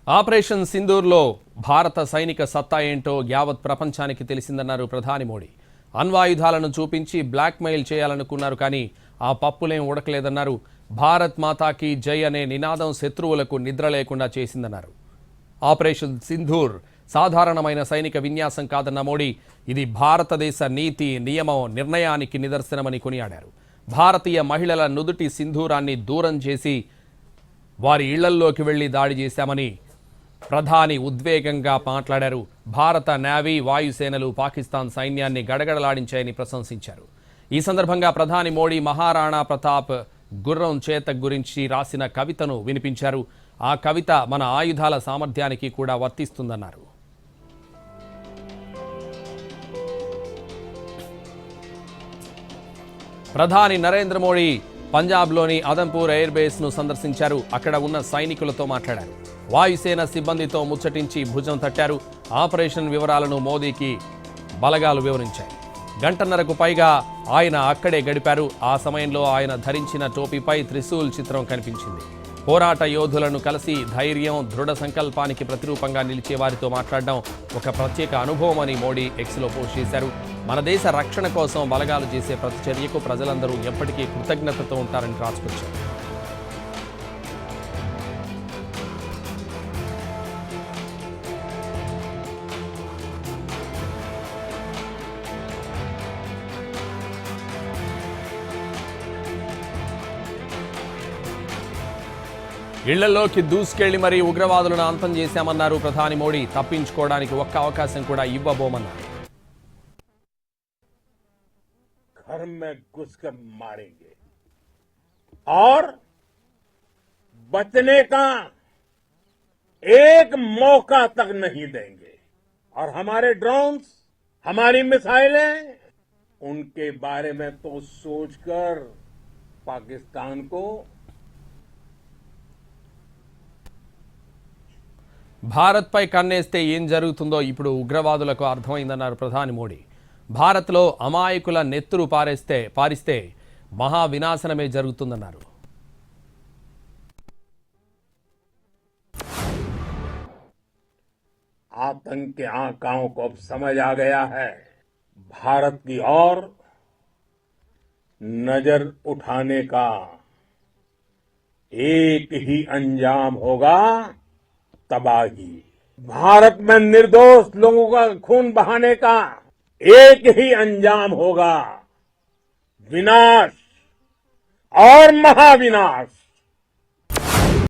Operation సింధూర్లో భారత సైనిక సత్తా ఏంటో యావత్ ప్రపంచానికి తెలిసిందన్నారు ప్రధాని మోడీ. అణ్వాయుధాలను చూపించి బ్లాక్మెయిల్ చేయాలనుకున్నారు, కానీ ఆ పప్పులేం ఉడకలేదన్నారు. భారత్ మాతాకి జై అనే నినాదం శత్రువులకు నిద్ర లేకుండా చేసిందన్నారు. ఆపరేషన్ సింధూర్ సాధారణమైన సైనిక విన్యాసం కాదన్న మోడీ, ఇది భారతదేశ నీతి నియమం నిర్ణయానికి నిదర్శనమని కొనియాడారు. భారతీయ మహిళల నుదుటి సింధూరాన్ని దూరం చేసి వారి ఇళ్లల్లోకి వెళ్లి దాడి చేశామని ప్రధాని ఉద్వేగంగా మాట్లాడారు. భారత నేవీ, వాయుసేనలు పాకిస్తాన్ సైన్యాన్ని గడగడలాడించాయని ప్రశంసించారు. ఈ సందర్భంగా ప్రధాని మోడీ మహారాణా ప్రతాప్ గుర్రం చేతక్ గురించి రాసిన కవితను వినిపించారు. ఆ కవిత మన ఆయుధాల సామర్థ్యానికి కూడా వర్తిస్తుందన్నారు. ప్రధాని నరేంద్ర మోడీ పంజాబ్లోని అదంపూర్ ఎయిర్ బేస్ను సందర్శించారు. అక్కడ ఉన్న సైనికులతో మాట్లాడారు. వాయుసేన సిబ్బందితో ముచ్చటించి భుజం తట్టారు. ఆపరేషన్ వివరాలను మోదీకి బలగాలు వివరించాయి. గంటన్నరకు పైగా ఆయన అక్కడే గడిపారు. ఆ సమయంలో ఆయన ధరించిన టోపీపై త్రిశూల్ చిత్రం కనిపించింది. పోరాట యోధులను కలిసి ధైర్యం, దృఢ సంకల్పానికి ప్రతిరూపంగా నిలిచే వారితో మాట్లాడడం ఒక ప్రత్యేక అనుభవం అని మోడీ ఎక్స్లో పోస్ట్ చేశారు. మన దేశ రక్షణ కోసం బలగాలు చేసే ప్రతి చర్యకు ప్రజలందరూ ఎప్పటికీ కృతజ్ఞతతో ఉంటారని రాసుకొచ్చారు. ఇళ్లలోకి దూసుకెళ్లి మరీ ఉగ్రవాదులను అంతం చేశామన్నారు ప్రధాని మోడీ. తప్పించుకోవడానికి ఒక్క అవకాశం కూడా ఇవ్వబోమన్నారు. घर में घुसकर मारेंगे और बचने का एक मौका तक नहीं देंगे। और हमारे ड्रोन्स, हमारी मिसाइलें, उनके बारे में तो सोचकर पाकिस्तान को భారత్పై కన్నేస్తే ఏం జరుగుతుందో ఇప్పుడు ఉగ్రవాదులకు అర్థమైందన్నారు ప్రధాని మోడీ. భారత్లో అమాయకుల నెత్తురు పారిస్తే మహా వినాశనమే జరుగుతుందన్నారు. आतंक के आकाओं को अब समझ आ गया है। भारत की ओर नजर उठाने का एक ही अंजाम होगा, तबाही। भारत में निर्दोष लोगों का खून बहाने का एक ही अंजाम होगा, विनाश और महाविनाश।